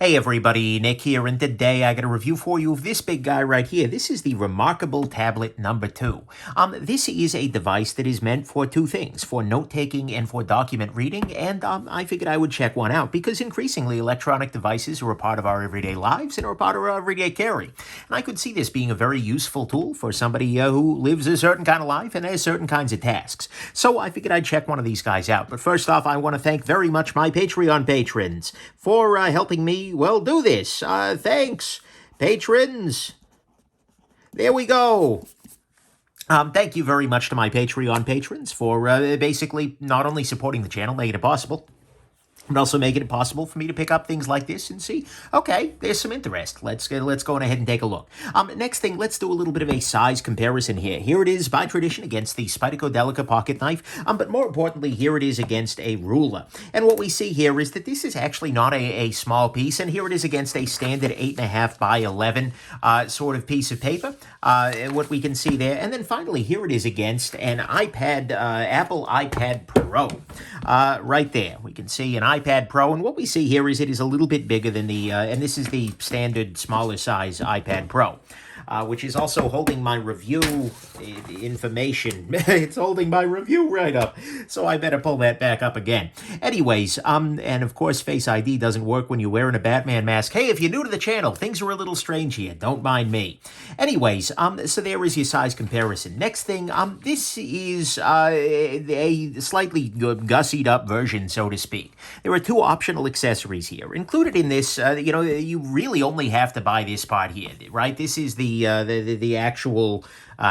Hey everybody, Nick here, and today I got a review for you of this big guy right here. This is the Remarkable Tablet number 2. This is a device that is meant for two things, for note-taking and for document reading, and I figured I would check one out because increasingly electronic devices are a part of our everyday lives and are a part of our everyday carry. And I could see this being a very useful tool for somebody who lives a certain kind of life and has certain kinds of tasks. So I figured I'd check one of these guys out. But first off, I want to thank very much my Patreon patrons for helping me, well, do this. Thanks, patrons. There we go. Thank you very much to my Patreon patrons for basically not only supporting the channel, making it possible, but also making it possible for me to pick up things like this and see, okay, there's some interest. Let's go ahead and take a look. Next thing, let's do a little bit of a size comparison here. Here it is by tradition against the Spyderco Delica pocket knife, but more importantly, here it is against a ruler. And what we see here is that this is actually not a small piece, and here it is against a standard 8.5 by 11 sort of piece of paper, what we can see there. And then finally, here it is against an iPad, Apple iPad Pro, right there. We can see an iPad Pro, and what we see here is it is a little bit bigger than the, and this is the standard smaller size iPad Pro, which is also holding my review information. It's holding my review right up, so I better pull that back up again. Anyways, and of course Face ID doesn't work when you're wearing a Batman mask. Hey, if you're new to the channel, things are a little strange here. Don't mind me. Anyways, so there is your size comparison. Next thing, this is a slightly gussied up version, so to speak. There are two optional accessories here. Included in this, you really only have to buy this part here, right? This is the actual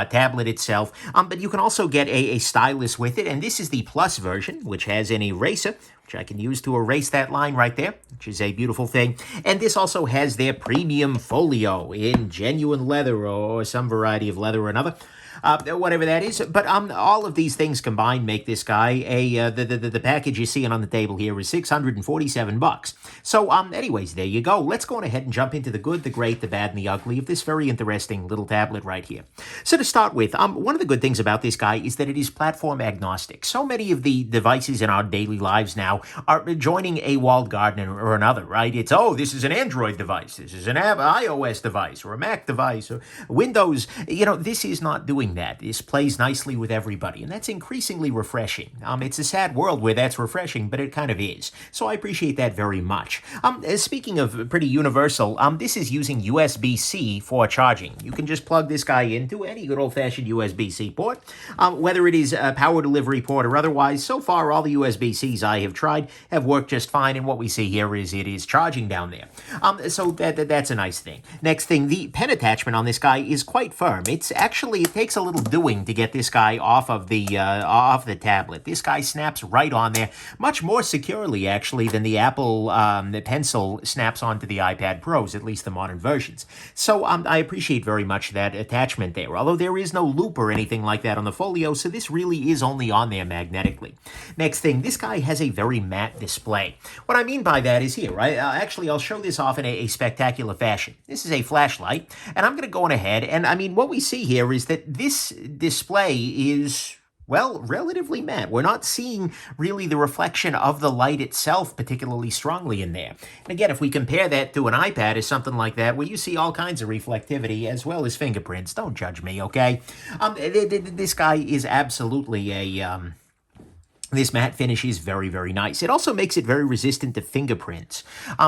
tablet itself, but you can also get a stylus with it, and this is the Plus version, which has an eraser, which I can use to erase that line right there, which is a beautiful thing. And this also has their premium folio in genuine leather or some variety of leather or another. Whatever that is, but all of these things combined make this guy the package you're seeing on the table here is $647. So anyways, there you go. Let's go on ahead and jump into the good, the great, the bad, and the ugly of this very interesting little tablet right here. So to start with, one of the good things about this guy is that it is platform agnostic. So many of the devices in our daily lives now are joining a walled garden or another, right? It's, oh, this is an Android device, this is an iOS device, or a Mac device, or Windows. This is not doing that. This plays nicely with everybody, and that's increasingly refreshing. It's a sad world where that's refreshing, but it kind of is. So I appreciate that very much. Speaking of pretty universal, this is using USB-C for charging. You can just plug this guy into any good old-fashioned USB-C port, whether it is a power delivery port or otherwise. So far, all the USB-Cs I have tried have worked just fine, and what we see here is it is charging down there. So that's a nice thing. Next thing, the pen attachment on this guy is quite firm. It takes a little doing to get this guy off of the tablet. This guy snaps right on there, much more securely actually than the Apple Pencil snaps onto the iPad Pros, at least the modern versions. So I appreciate very much that attachment there, although there is no loop or anything like that on the folio, so this really is only on there magnetically. Next thing, this guy has a very matte display. What I mean by that is here, right? Actually, I'll show this off in a spectacular fashion. This is a flashlight, and I'm going to go on ahead, and I mean, what we see here is that this display is, well, relatively matte. We're not seeing really the reflection of the light itself particularly strongly in there. And again, if we compare that to an iPad or something like that, where you see all kinds of reflectivity as well as fingerprints, don't judge me, okay? This guy is absolutely a... This matte finish is very, very nice. It also makes it very resistant to fingerprints.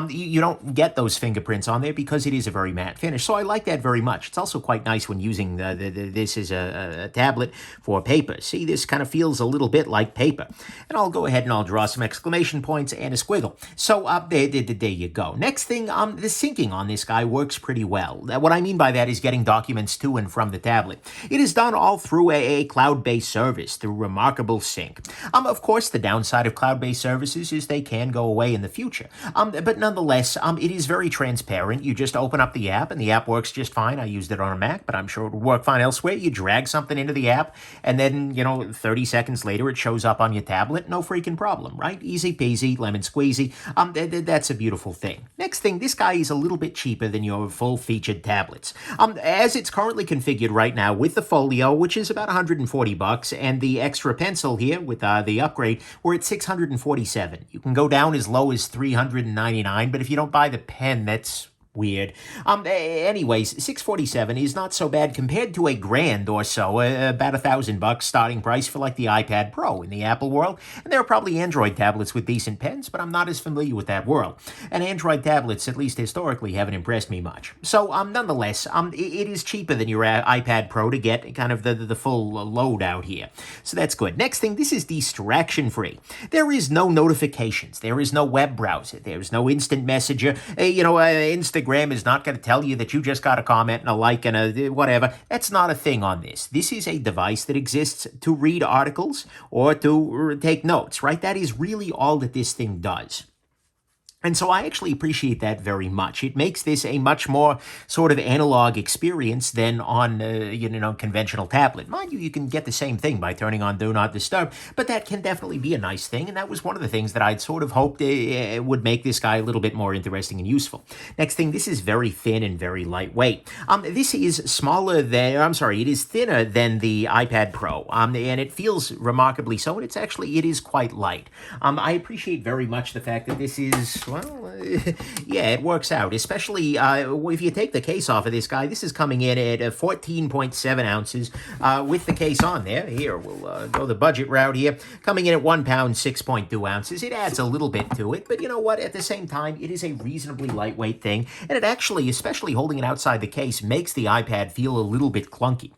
You don't get those fingerprints on there because it is a very matte finish, so I like that very much. It's also quite nice when using this as a tablet for paper. See, this kind of feels a little bit like paper. And I'll go ahead and I'll draw some exclamation points and a squiggle. So there you go. Next thing, the syncing on this guy works pretty well. What I mean by that is getting documents to and from the tablet. It is done all through a cloud-based service, through Remarkable Sync. Of course, the downside of cloud-based services is they can go away in the future. But nonetheless, it is very transparent. You just open up the app, and the app works just fine. I used it on a Mac, but I'm sure it would work fine elsewhere. You drag something into the app, and then, 30 seconds later, it shows up on your tablet. No freaking problem, right? Easy peasy, lemon squeezy. That's a beautiful thing. Next thing, this guy is a little bit cheaper than your full-featured tablets. As it's currently configured right now with the folio, which is about $140, and the extra pencil here with the upgrade, we're at 647. You can go down as low as 399, but if you don't buy the pen, that's weird. Anyways, 647 is not so bad compared to $1,000 or so, about $1,000 starting price for like the iPad Pro in the Apple world. And there are probably Android tablets with decent pens, but I'm not as familiar with that world. And Android tablets, at least historically, haven't impressed me much. So, nonetheless, it is cheaper than your iPad Pro to get kind of the full load out here. So that's good. Next thing, this is distraction-free. There is no notifications. There is no web browser. There's no instant messenger. Instagram is not going to tell you that you just got a comment and a like and a whatever. That's not a thing on this. This is a device that exists to read articles or to take notes, right? That is really all that this thing does. And so I actually appreciate that very much. It makes this a much more sort of analog experience than on, conventional tablet. Mind you, you can get the same thing by turning on Do Not Disturb, but that can definitely be a nice thing, and that was one of the things that I'd sort of hoped would make this guy a little bit more interesting and useful. Next thing, this is very thin and very lightweight. This is it is thinner than the iPad Pro, and it feels remarkably so, and it is quite light. I appreciate very much the fact that this is... yeah, it works out, especially if you take the case off of this guy. This is coming in at 14.7 ounces with the case on there. Here, we'll go the budget route here. Coming in at 1 pound, 6.2 ounces. It adds a little bit to it, but you know what? At the same time, it is a reasonably lightweight thing, and it actually, especially holding it outside the case, makes the iPad feel a little bit clunky,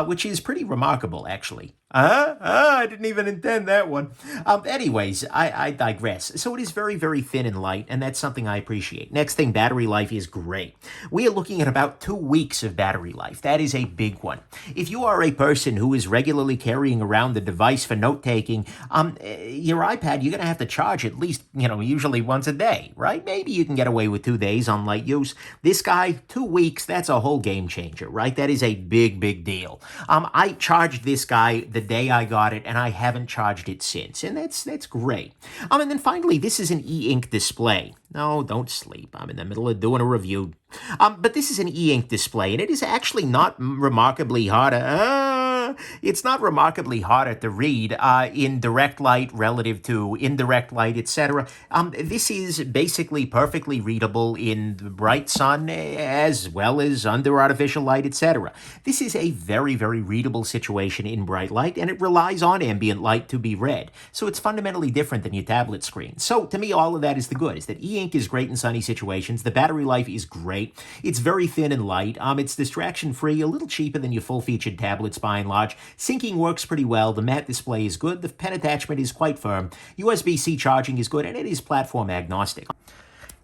which is pretty remarkable, actually. I didn't even intend that one. Anyways, I digress. So it is very, very thin and light, and that's something I appreciate. Next thing, battery life is great. We are looking at about 2 weeks of battery life. That is a big one. If you are a person who is regularly carrying around the device for note-taking, your iPad, you're going to have to charge at least, usually once a day, right? Maybe you can get away with 2 days on light use. This guy, 2 weeks, that's a whole game changer, right? That is a big, big deal. I charged this guy the day I got it, and I haven't charged it since, and that's great. And then finally, this is an e-ink display. No, don't sleep. I'm in the middle of doing a review. But this is an e-ink display, and it is actually not remarkably harder. It's not remarkably harder to read in direct light relative to indirect light, etc. This is basically perfectly readable in the bright sun as well as under artificial light, etc. This is a very, very readable situation in bright light, and it relies on ambient light to be read. So it's fundamentally different than your tablet screen. So to me, all of that is the good, is that e-ink is great in sunny situations. The battery life is great. It's very thin and light. It's distraction-free, a little cheaper than your full-featured tablets by and large. Syncing works pretty well. The matte display is good. The pen attachment is quite firm. USB-C charging is good, and it is platform agnostic.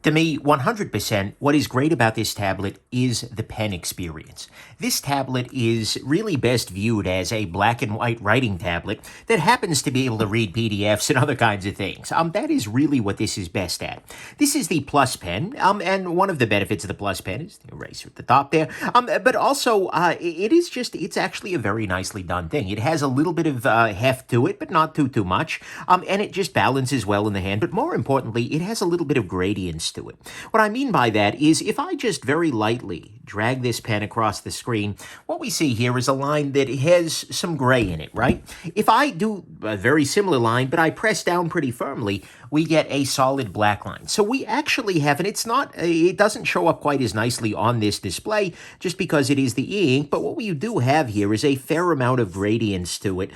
To me, 100%, what is great about this tablet is the pen experience. This tablet is really best viewed as a black and white writing tablet that happens to be able to read PDFs and other kinds of things. That is really what this is best at. This is the Plus Pen, and one of the benefits of the Plus Pen is the eraser at the top there. But also, it's actually a very nicely done thing. It has a little bit of heft to it, but not too much. And it just balances well in the hand. But more importantly, it has a little bit of gradients to it. What I mean by that is if I just very lightly drag this pen across the screen, what we see here is a line that has some gray in it, right? If I do a very similar line, but I press down pretty firmly, we get a solid black line. So we actually have, and it doesn't show up quite as nicely on this display just because it is the e-ink, but what we do have here is a fair amount of gradients to it,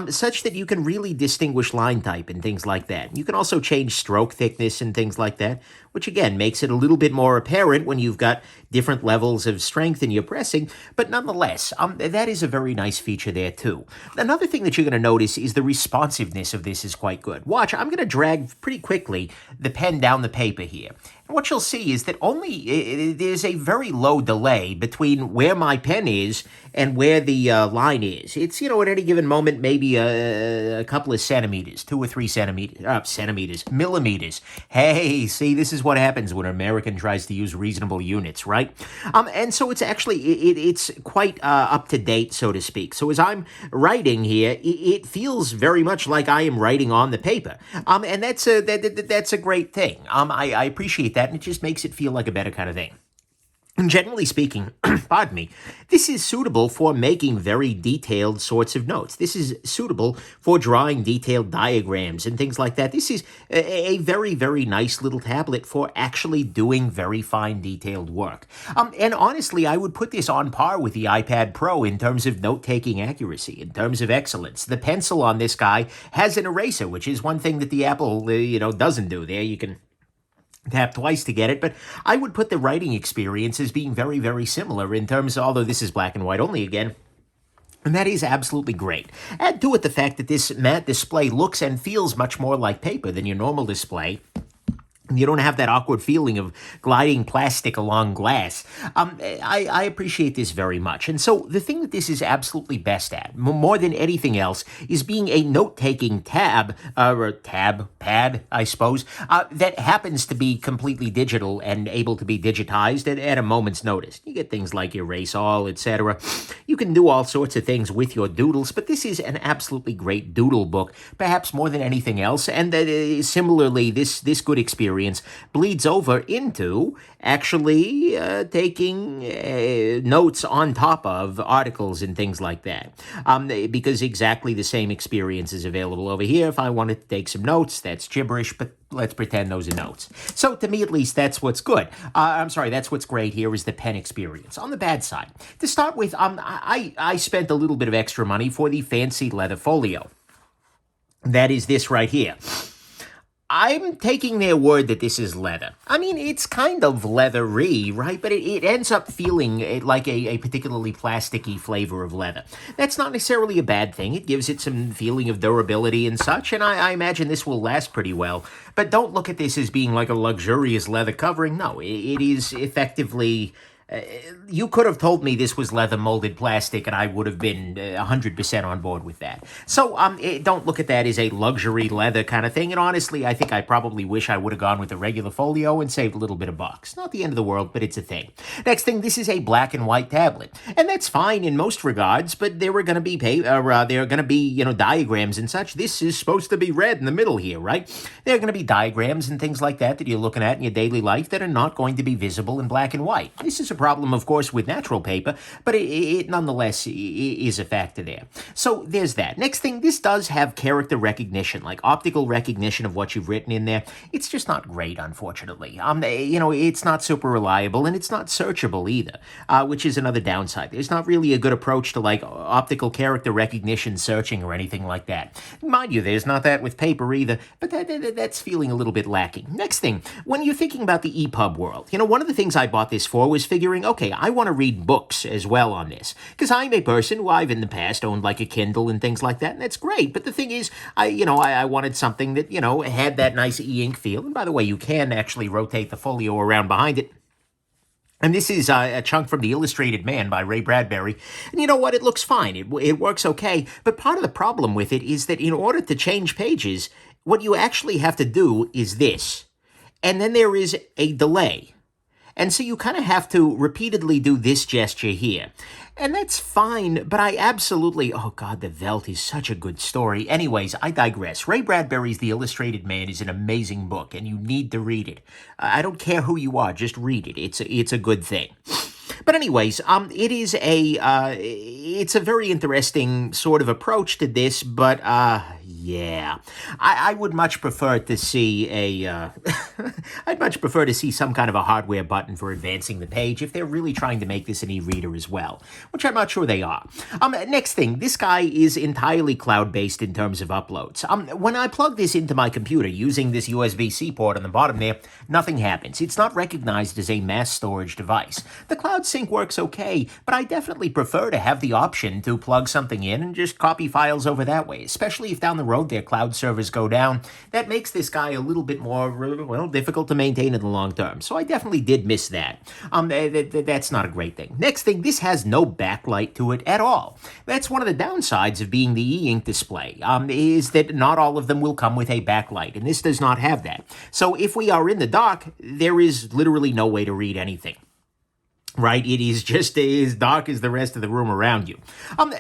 such that you can really distinguish line type and things like that. You can also change stroke thickness and things like that, which again makes it a little bit more apparent when you've got different levels of strength in your pressing, but nonetheless, that is a very nice feature there too. Another thing that you're going to notice is the responsiveness of this is quite good. Watch, I'm going to drag pretty quickly the pen down the paper here. And what you'll see is that there's a very low delay between where my pen is and where the line is. It's, at any given moment, maybe a couple of centimeters, 2 or 3 millimeters. Hey, see, this is what happens when an American tries to use reasonable units, right? And so it's actually, it's quite up to date, so to speak. So as I'm writing here, it feels very much like I am writing on the paper. And that's a great thing. I appreciate that, and it just makes it feel like a better kind of thing. Generally speaking, pardon me, this is suitable for making very detailed sorts of notes. This is suitable for drawing detailed diagrams and things like that. This is a very, very nice little tablet for actually doing very fine detailed work. And honestly, I would put this on par with the iPad Pro in terms of note-taking accuracy, in terms of excellence. The pencil on this guy has an eraser, which is one thing that the Apple, doesn't do. There you can tap twice to get it, but I would put the writing experience as being very, very similar in terms of, although this is black and white only again, and that is absolutely great. Add to it the fact that this matte display looks and feels much more like paper than your normal display. You don't have that awkward feeling of gliding plastic along glass. I appreciate this very much. And so the thing that this is absolutely best at, more than anything else, is being a note-taking pad, I suppose, that happens to be completely digital and able to be digitized at a moment's notice. You get things like erase all, etc. You can do all sorts of things with your doodles, but this is an absolutely great doodle book, perhaps more than anything else. And similarly, this good experience bleeds over into actually taking notes on top of articles and things like that. Because exactly the same experience is available over here. If I wanted to take some notes, that's gibberish, but let's pretend those are notes. So to me, at least, that's what's good. That's what's great here is the pen experience. On the bad side, to start with, I spent a little bit of extra money for the fancy leather folio. That is this right here. I'm taking their word that this is leather. I mean, it's kind of leathery, right? But it ends up feeling like a particularly plasticky flavor of leather. That's not necessarily a bad thing. It gives it some feeling of durability and such, and I imagine this will last pretty well. But don't look at this as being like a luxurious leather covering. No, it is effectively... you could have told me this was leather molded plastic and I would have been 100% on board with that. So don't look at that as a luxury leather kind of thing. And honestly, I think I probably wish I would have gone with a regular folio and saved a little bit of bucks. Not the end of the world, but it's a thing. Next thing, this is a black and white tablet. And that's fine in most regards, but there are going to be diagrams and such. This is supposed to be red in the middle here, right? There are going to be diagrams and things like that you're looking at in your daily life that are not going to be visible in black and white. This is a problem, of course, with natural paper, but it nonetheless is a factor there. So there's that. Next thing, this does have character recognition, like optical recognition of what you've written in there. It's just not great, unfortunately. It's not super reliable, and it's not searchable either, which is another downside. There's not really a good approach to like optical character recognition searching or anything like that. Mind you, there's not that with paper either, but that's feeling a little bit lacking. Next thing, when you're thinking about the EPUB world, one of the things I bought this for was figuring, okay, I want to read books as well on this, because I'm a person who I've in the past owned like a Kindle and things like that, and that's great. But the thing is, I wanted something that, had that nice e-ink feel. And by the way, you can actually rotate the folio around behind it. And this is a chunk from The Illustrated Man by Ray Bradbury. And you know what? It looks fine. It works okay. But part of the problem with it is that in order to change pages, what you actually have to do is this. And then there is a delay. And so you kind of have to repeatedly do this gesture here. And that's fine, but I absolutely... Oh, God, The Veldt is such a good story. Anyways, I digress. Ray Bradbury's The Illustrated Man is an amazing book, and you need to read it. I don't care who you are, just read it. It's a good thing. But anyways, it's a very interesting sort of approach to this, but yeah, I would much prefer to see I'd much prefer to see some kind of a hardware button for advancing the page if they're really trying to make this an e-reader as well, which I'm not sure they are. Next thing, this guy is entirely cloud-based in terms of uploads. When I plug this into my computer using this USB-C port on the bottom there, nothing happens. It's not recognized as a mass storage device. The cloud sync works okay, but I definitely prefer to have the option to plug something in and just copy files over that way, especially if down the road their cloud servers go down. That makes this guy a little bit more, difficult to maintain in the long term. So I definitely did miss that. That's not a great thing. Next thing, this has no backlight to it at all. That's one of the downsides of being the e-ink display, is that not all of them will come with a backlight, and this does not have that. So if we are in the dark, there is literally no way to read anything. Right, it is just as dark as the rest of the room around you. I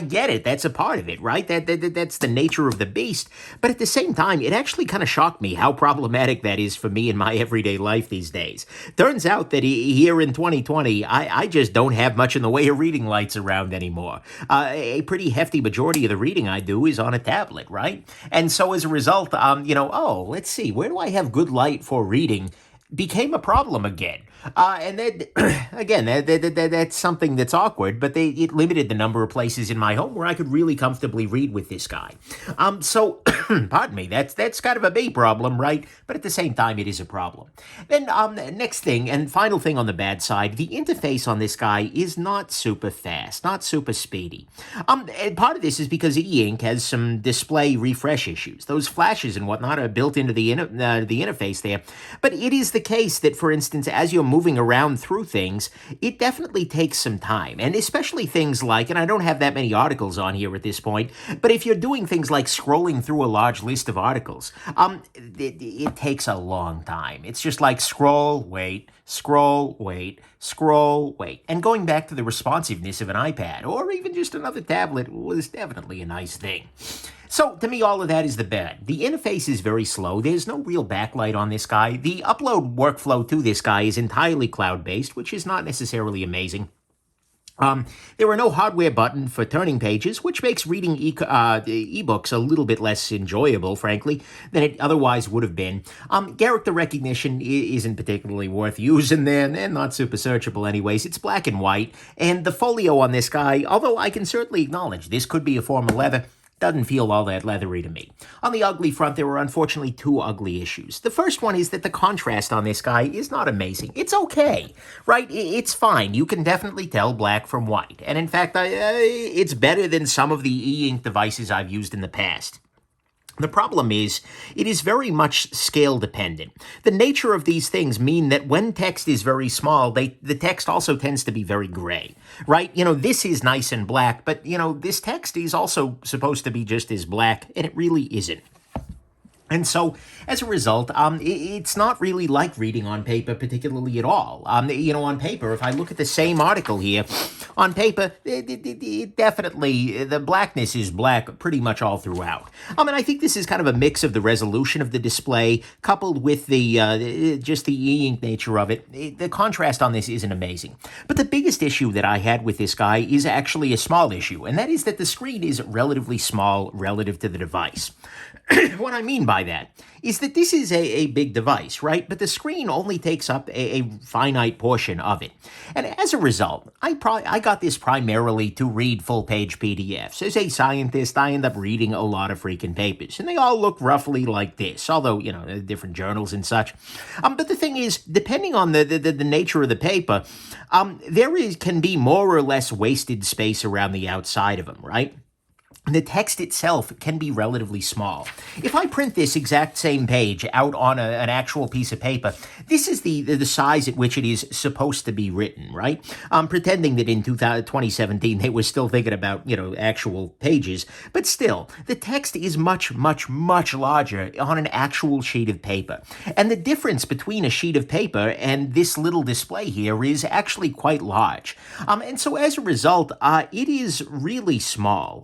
get it. That's a part of it, right? That's the nature of the beast. But at the same time, it actually kind of shocked me how problematic that is for me in my everyday life these days. Turns out that here in 2020, I just don't have much in the way of reading lights around anymore. A pretty hefty majority of the reading I do is on a tablet, right? And so as a result, let's see, where do I have good light for reading? Became a problem again. And then, again, that's something that's awkward, but it limited the number of places in my home where I could really comfortably read with this guy. So, pardon me, that's kind of a big problem, right? But at the same time, it is a problem. Then, next thing, and final thing on the bad side, the interface on this guy is not super fast, not super speedy. And part of this is because eInk has some display refresh issues. Those flashes and whatnot are built into the interface there. But it is the case that, for instance, as you're moving around through things, it definitely takes some time. And especially things like, and I don't have that many articles on here at this point, but if you're doing things like scrolling through a large list of articles, it takes a long time. It's just like scroll, wait, scroll, wait, scroll, wait. And going back to the responsiveness of an iPad or even just another tablet was definitely a nice thing. So, to me, all of that is the bad. The interface is very slow. There's no real backlight on this guy. The upload workflow to this guy is entirely cloud-based, which is not necessarily amazing. There are no hardware button for turning pages, which makes reading ebooks a little bit less enjoyable, frankly, than it otherwise would have been. Character recognition isn't particularly worth using there, and not super searchable anyways. It's black and white, and the folio on this guy, although I can certainly acknowledge this could be a form of leather, doesn't feel all that leathery to me. On the ugly front, there were unfortunately two ugly issues. The first one is that the contrast on this guy is not amazing. It's okay, right? It's fine. You can definitely tell black from white. And in fact, it's better than some of the eInk devices I've used in the past. The problem is, it is very much scale dependent. The nature of these things mean that when text is very small, the text also tends to be very gray, right? This is nice and black, but, this text is also supposed to be just as black, and it really isn't. And so, as a result, it's not really like reading on paper particularly at all. On paper, if I look at the same article here, on paper, it definitely, the blackness is black pretty much all throughout. And I think this is kind of a mix of the resolution of the display coupled with just the e-ink nature of it. The contrast on this isn't amazing. But the biggest issue that I had with this guy is actually a small issue, and that is that the screen is relatively small relative to the device. What I mean by that is that this is a big device, right? But the screen only takes up a finite portion of it. And as a result, I got this primarily to read full-page PDFs. As a scientist, I end up reading a lot of freaking papers, and they all look roughly like this, although, different journals and such. But the thing is, depending on the nature of the paper, can be more or less wasted space around the outside of them, right? The text itself can be relatively small. If I print this exact same page out on an actual piece of paper, this is the size at which it is supposed to be written, right? Pretending that in 2017 they were still thinking about, actual pages. But still, the text is much, much, much larger on an actual sheet of paper. And the difference between a sheet of paper and this little display here is actually quite large. And so as a result, it is really small.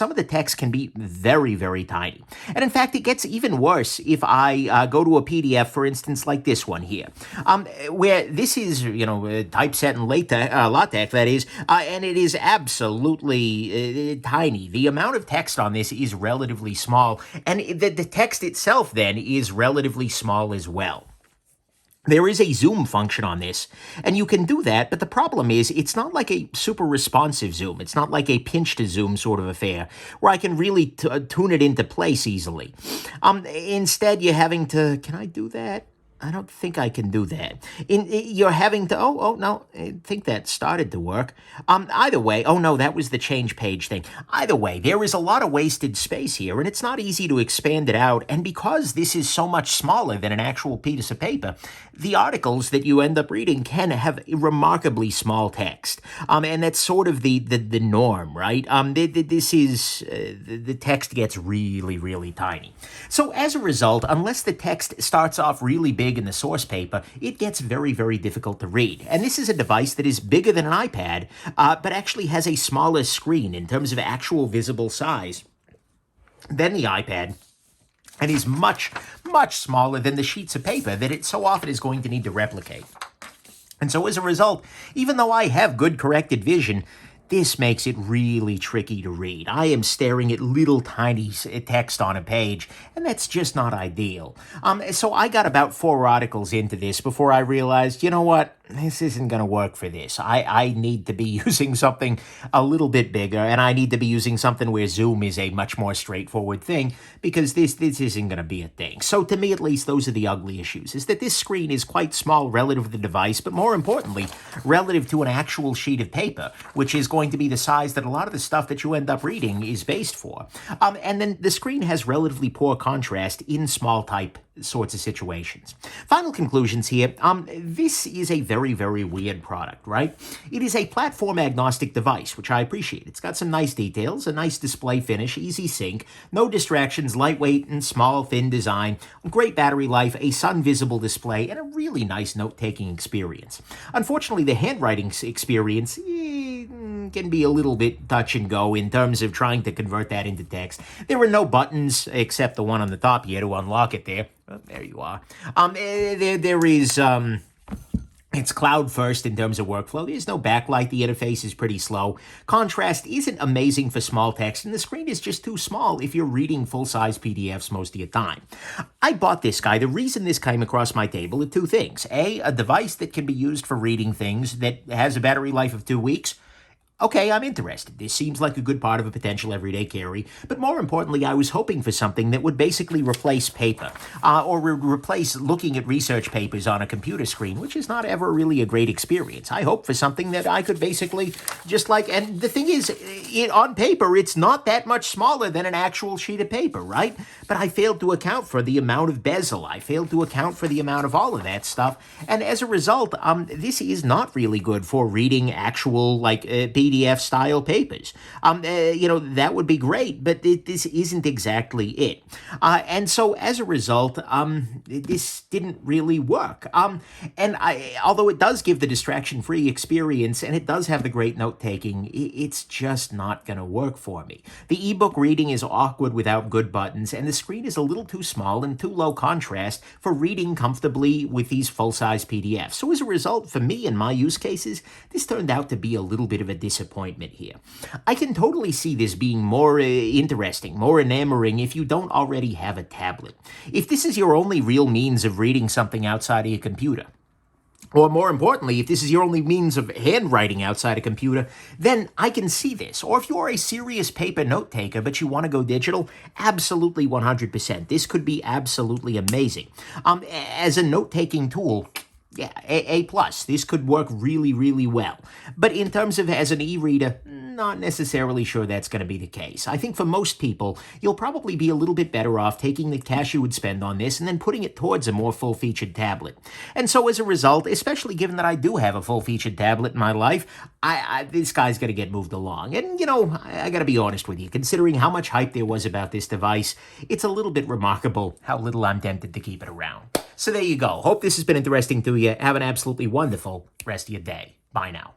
Some of the text can be very, very tiny. And in fact, it gets even worse if I go to a PDF, for instance, like this one here, where this is, typeset in LaTeX, that is, and it is absolutely tiny. The amount of text on this is relatively small, and the text itself then is relatively small as well. There is a zoom function on this, and you can do that, but the problem is it's not like a super responsive zoom. It's not like a pinch-to-zoom sort of affair, where I can really tune it into place easily. Instead, you're having to... Can I do that? I don't think I can do that. You're having to... Oh, no, I think that started to work. Either way... Oh, no, that was the change page thing. Either way, there is a lot of wasted space here, and it's not easy to expand it out. And because this is so much smaller than an actual piece of paper, the articles that you end up reading can have remarkably small text. And that's sort of the norm, right? The text gets really, really tiny. So as a result, unless the text starts off really big big in the source paper, it gets very, very difficult to read. And this is a device that is bigger than an iPad, but actually has a smaller screen in terms of actual visible size than the iPad, and is much, much smaller than the sheets of paper that it so often is going to need to replicate. And so as a result, even though I have good corrected vision, this makes it really tricky to read. I am staring at little tiny text on a page, and that's just not ideal. So I got about 4 articles into this before I realized, you know what? This isn't going to work for this. I need to be using something a little bit bigger, and I need to be using something where Zoom is a much more straightforward thing, because this isn't going to be a thing. So to me, at least, those are the ugly issues, is that this screen is quite small relative to the device, but more importantly, relative to an actual sheet of paper, which is going to be the size that a lot of the stuff that you end up reading is based for. And then the screen has relatively poor contrast in small type sorts of situations. Final conclusions here. This is a very, very weird product, right? It is a platform agnostic device, which I appreciate. It's got some nice details, a nice display finish, easy sync, no distractions, lightweight and small, thin design, great battery life, a sun visible display, and a really nice note-taking experience. Unfortunately, the handwriting experience can be a little bit touch and go in terms of trying to convert that into text. There are no buttons except the one on the top here to unlock it there. Oh, there you are. There is, it's cloud first in terms of workflow. There's no backlight. The interface is pretty slow. Contrast isn't amazing for small text, and the screen is just too small if you're reading full-size PDFs most of your time. I bought this guy. The reason this came across my table are 2 things. A device that can be used for reading things that has a battery life of 2 weeks. Okay, I'm interested. This seems like a good part of a potential everyday carry, but more importantly, I was hoping for something that would basically replace paper, or replace looking at research papers on a computer screen, which is not ever really a great experience. I hope for something that I could basically just like, and the thing is, on paper, it's not that much smaller than an actual sheet of paper, right? But I failed to account for the amount of bezel. I failed to account for the amount of all of that stuff, and as a result, this is not really good for reading actual, like, PDF-style papers. That would be great, but this isn't exactly it. And so, as a result, this didn't really work. Although it does give the distraction-free experience, and it does have the great note-taking, it's just not going to work for me. The ebook reading is awkward without good buttons, and the screen is a little too small and too low contrast for reading comfortably with these full-size PDFs. So as a result, for me and my use cases, this turned out to be a little bit of a disappointment here. I can totally see this being more interesting, more enamoring if you don't already have a tablet. If this is your only real means of reading something outside of your computer, or more importantly, if this is your only means of handwriting outside a computer, then I can see this. Or if you are a serious paper note taker, but you want to go digital, absolutely 100%. This could be absolutely amazing. As a note-taking tool, yeah, A+. This could work really, really well. But in terms of as an e-reader, not necessarily sure that's going to be the case. I think for most people, you'll probably be a little bit better off taking the cash you would spend on this and then putting it towards a more full-featured tablet. And so as a result, especially given that I do have a full-featured tablet in my life, this guy's going to get moved along. And, I got to be honest with you, considering how much hype there was about this device, it's a little bit remarkable how little I'm tempted to keep it around. So there you go. Hope this has been interesting to you. Have an absolutely wonderful rest of your day. Bye now.